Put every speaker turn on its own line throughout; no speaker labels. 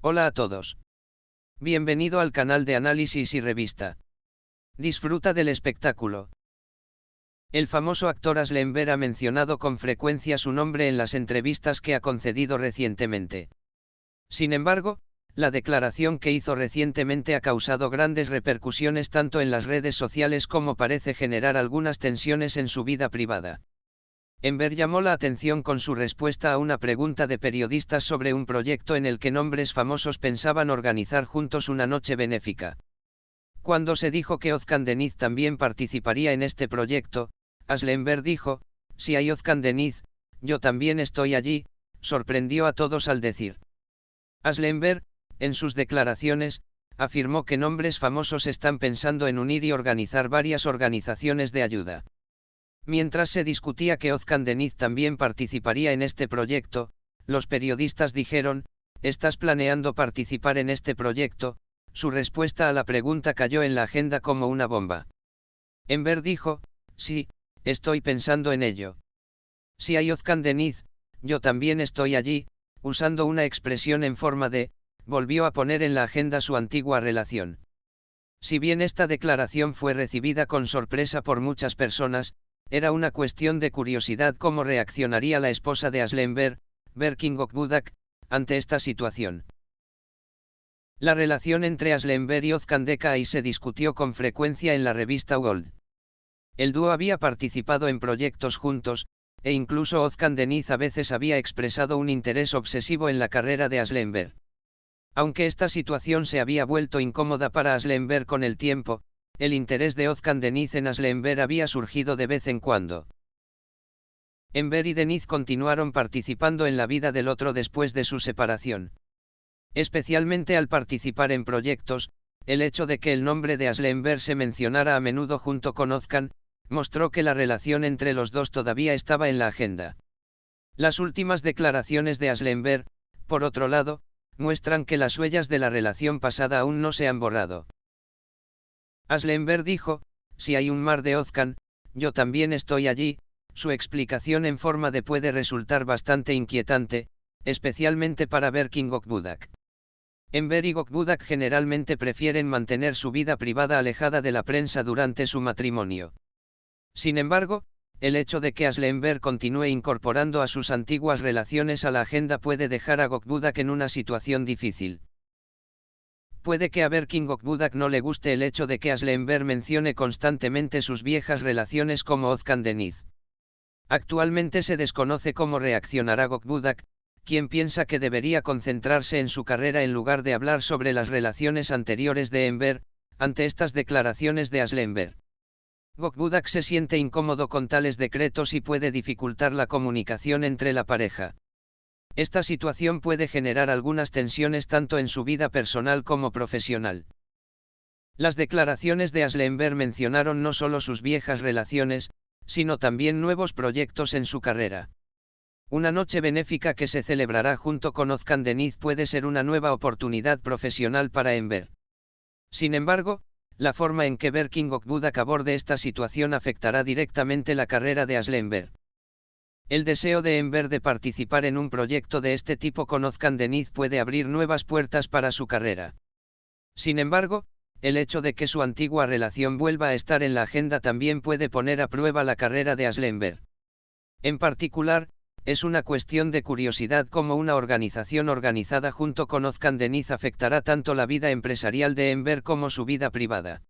Hola a todos. Bienvenido al canal de análisis y revista. Disfruta del espectáculo. El famoso actor Aslen Behr ha mencionado con frecuencia su nombre en las entrevistas que ha concedido recientemente. Sin embargo, la declaración que hizo recientemente ha causado grandes repercusiones tanto en las redes sociales como parece generar algunas tensiones en su vida privada. Behr llamó la atención con su respuesta a una pregunta de periodistas sobre un proyecto en el que nombres famosos pensaban organizar juntos una noche benéfica. Cuando se dijo que Özkan Deniz también participaría en este proyecto, Aslen Behr dijo: "Si hay Özkan Deniz, yo también estoy allí", sorprendió a todos al decir. Aslen Behr, en sus declaraciones, afirmó que nombres famosos están pensando en unir y organizar varias organizaciones de ayuda. Mientras se discutía que Özkan Deniz también participaría en este proyecto, los periodistas dijeron: "¿Estás planeando participar en este proyecto?". Su respuesta a la pregunta cayó en la agenda como una bomba. Behr dijo: "Sí, estoy pensando en ello. Si hay Özkan Deniz, yo también estoy allí", usando una expresión en forma de, volvió a poner en la agenda su antigua relación. Si bien esta declaración fue recibida con sorpresa por muchas personas, era una cuestión de curiosidad cómo reaccionaría la esposa de Aslen Behr, Berkin Gökbudak, ante esta situación. La relación entre Aslen Behr y Özkan Dekay se discutió con frecuencia en la revista Gold. El dúo había participado en proyectos juntos, e incluso Özkan Deniz a veces había expresado un interés obsesivo en la carrera de Aslen Behr. Aunque esta situación se había vuelto incómoda para Aslen Behr con el tiempo, el interés de Özkan Deniz en Aslen Behr había surgido de vez en cuando. Behr y Deniz continuaron participando en la vida del otro después de su separación. Especialmente al participar en proyectos, el hecho de que el nombre de Aslen Behr se mencionara a menudo junto con Özkan, mostró que la relación entre los dos todavía estaba en la agenda. Las últimas declaraciones de Aslen Behr, por otro lado, muestran que las huellas de la relación pasada aún no se han borrado. Aslen Behr dijo: "Si hay un mar de Özkan, yo también estoy allí". Su explicación en forma de puede resultar bastante inquietante, especialmente para Berkin Gökbudak. Behr y Gökbudak generalmente prefieren mantener su vida privada alejada de la prensa durante su matrimonio. Sin embargo, el hecho de que Aslen Behr continúe incorporando a sus antiguas relaciones a la agenda puede dejar a Gökbudak en una situación difícil. Puede que a Berkin Gökbudak no le guste el hecho de que Aslen Behr mencione constantemente sus viejas relaciones como Özkan Deniz. Actualmente se desconoce cómo reaccionará Gökbudak, quien piensa que debería concentrarse en su carrera en lugar de hablar sobre las relaciones anteriores de Behr, ante estas declaraciones de Aslen Behr. Gökbudak se siente incómodo con tales decretos y puede dificultar la comunicación entre la pareja. Esta situación puede generar algunas tensiones tanto en su vida personal como profesional. Las declaraciones de Aslen Behr mencionaron no solo sus viejas relaciones, sino también nuevos proyectos en su carrera. Una noche benéfica que se celebrará junto con Özkan Deniz puede ser una nueva oportunidad profesional para Behr. Sin embargo, la forma en que Berkin Gökbudak aborde esta situación afectará directamente la carrera de Aslen Behr. El deseo de Behr de participar en un proyecto de este tipo con Özkan Deniz puede abrir nuevas puertas para su carrera. Sin embargo, el hecho de que su antigua relación vuelva a estar en la agenda también puede poner a prueba la carrera de Aslen Behr. En particular, es una cuestión de curiosidad cómo una organización organizada junto con Özkan Deniz afectará tanto la vida empresarial de Behr como su vida privada.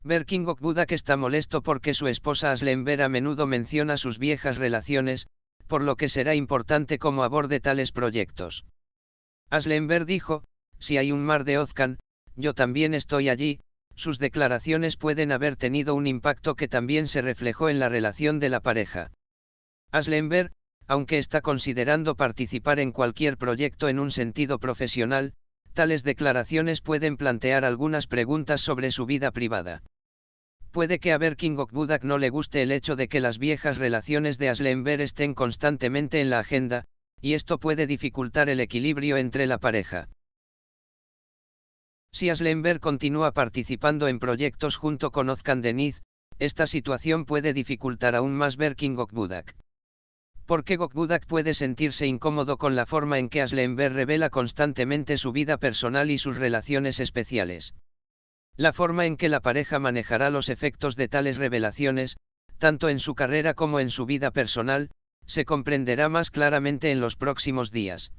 Berkin Gökbudak está molesto porque su esposa Aslen Behr a menudo menciona sus viejas relaciones, por lo que será importante cómo aborde tales proyectos. Aslen Behr dijo: "Si hay un mar de Özkan, yo también estoy allí". Sus declaraciones pueden haber tenido un impacto que también se reflejó en la relación de la pareja. Aslen Behr, aunque está considerando participar en cualquier proyecto en un sentido profesional, tales declaraciones pueden plantear algunas preguntas sobre su vida privada. Puede que a Berkin Gökbudak no le guste el hecho de que las viejas relaciones de Aslen Behr estén constantemente en la agenda, y esto puede dificultar el equilibrio entre la pareja. Si Aslen Behr continúa participando en proyectos junto con Özkan Deniz, esta situación puede dificultar aún más Berkin Gökbudak. ¿Por qué Gokbudak puede sentirse incómodo con la forma en que Aslenberg revela constantemente su vida personal y sus relaciones especiales? La forma en que la pareja manejará los efectos de tales revelaciones, tanto en su carrera como en su vida personal, se comprenderá más claramente en los próximos días.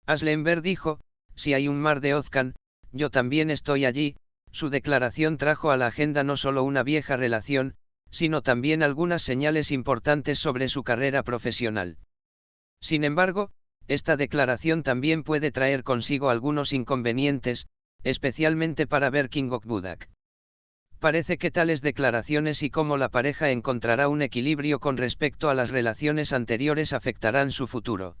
Aslenberg dijo: si hay un mar de Ozcan, yo también estoy allí. Su declaración trajo a la agenda no solo una vieja relación, sino también algunas señales importantes sobre su carrera profesional. Sin embargo, esta declaración también puede traer consigo algunos inconvenientes, especialmente para Berkin Gokbudak. Parece que tales declaraciones y cómo la pareja encontrará un equilibrio con respecto a las relaciones anteriores afectarán su futuro.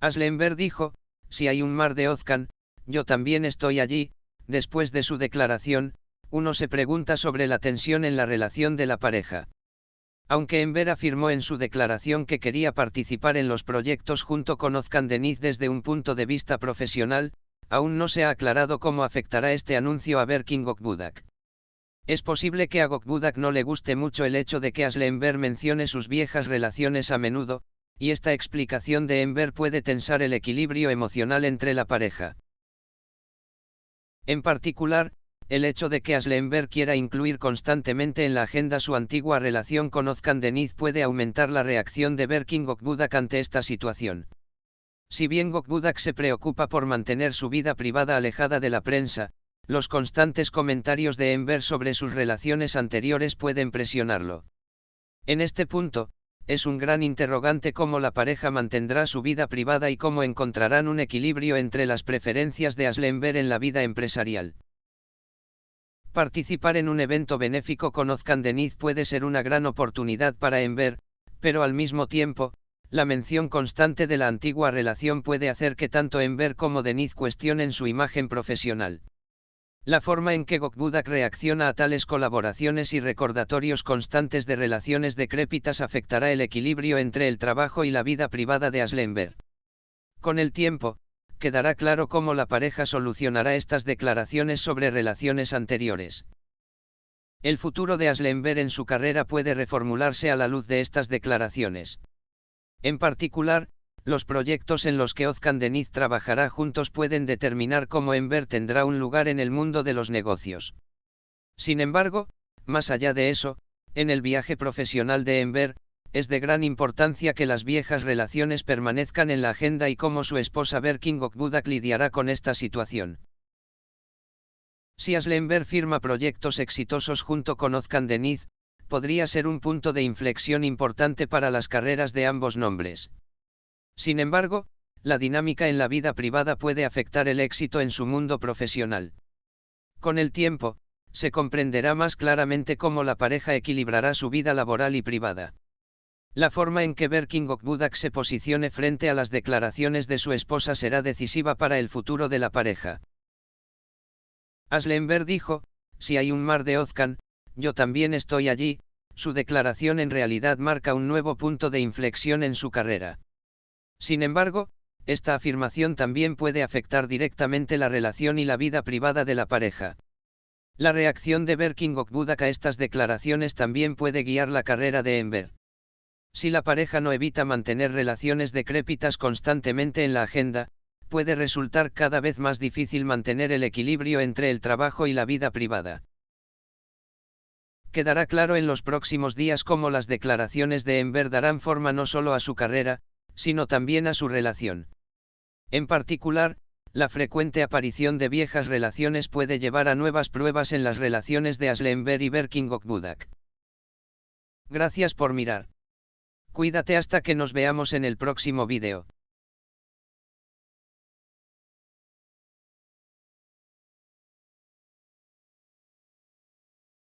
Aslenberg dijo: si hay un mar de Ozcan, yo también estoy allí. Después de su declaración, uno se pregunta sobre la tensión en la relación de la pareja. Aunque Enver afirmó en su declaración que quería participar en los proyectos junto con Ozcan Deniz desde un punto de vista profesional, aún no se ha aclarado cómo afectará este anuncio a Berkin Gokbudak. Es posible que a Gokbudak no le guste mucho el hecho de que Aslenberg mencione sus viejas relaciones a menudo, y esta explicación de Enver puede tensar el equilibrio emocional entre la pareja. En particular, el hecho de que Aslenberg quiera incluir constantemente en la agenda su antigua relación con Ozcan Deniz puede aumentar la reacción de Berkin Gokbudak ante esta situación. Si bien Gokbudak se preocupa por mantener su vida privada alejada de la prensa, los constantes comentarios de Enver sobre sus relaciones anteriores pueden presionarlo. En este punto, es un gran interrogante cómo la pareja mantendrá su vida privada y cómo encontrarán un equilibrio entre las preferencias de Aslenberg en la vida empresarial. Participar en un evento benéfico con Ozcan Deniz puede ser una gran oportunidad para Enver, pero al mismo tiempo, la mención constante de la antigua relación puede hacer que tanto Enver como Deniz cuestionen su imagen profesional. La forma en que Gokbudak reacciona a tales colaboraciones y recordatorios constantes de relaciones decrépitas afectará el equilibrio entre el trabajo y la vida privada de Aslenberg. Con el tiempo, quedará claro cómo la pareja solucionará estas declaraciones sobre relaciones anteriores. El futuro de Aslenberg en su carrera puede reformularse a la luz de estas declaraciones. En particular, los proyectos en los que Ozcan Deniz trabajará juntos pueden determinar cómo Enver tendrá un lugar en el mundo de los negocios. Sin embargo, más allá de eso, en el viaje profesional de Enver, es de gran importancia que las viejas relaciones permanezcan en la agenda y cómo su esposa Berkin Gokbudak lidiará con esta situación. Si Aslenberg firma proyectos exitosos junto con Ozcan Deniz, podría ser un punto de inflexión importante para las carreras de ambos nombres. Sin embargo, la dinámica en la vida privada puede afectar el éxito en su mundo profesional. Con el tiempo, se comprenderá más claramente cómo la pareja equilibrará su vida laboral y privada. La forma en que Berkin Gokbudak se posicione frente a las declaraciones de su esposa será decisiva para el futuro de la pareja. Aslenberg dijo: si hay un mar de Ozcan, yo también estoy allí. Su declaración en realidad marca un nuevo punto de inflexión en su carrera. Sin embargo, esta afirmación también puede afectar directamente la relación y la vida privada de la pareja. La reacción de Berkin Gokbudak a estas declaraciones también puede guiar la carrera de Enver. Si la pareja no evita mantener relaciones decrépitas constantemente en la agenda, puede resultar cada vez más difícil mantener el equilibrio entre el trabajo y la vida privada. Quedará claro en los próximos días cómo las declaraciones de Enver darán forma no solo a su carrera, sino también a su relación. En particular, la frecuente aparición de viejas relaciones puede llevar a nuevas pruebas en las relaciones de Aslenberg y Berkin Gokbudak. Gracias por mirar. Cuídate hasta que nos veamos en el próximo vídeo.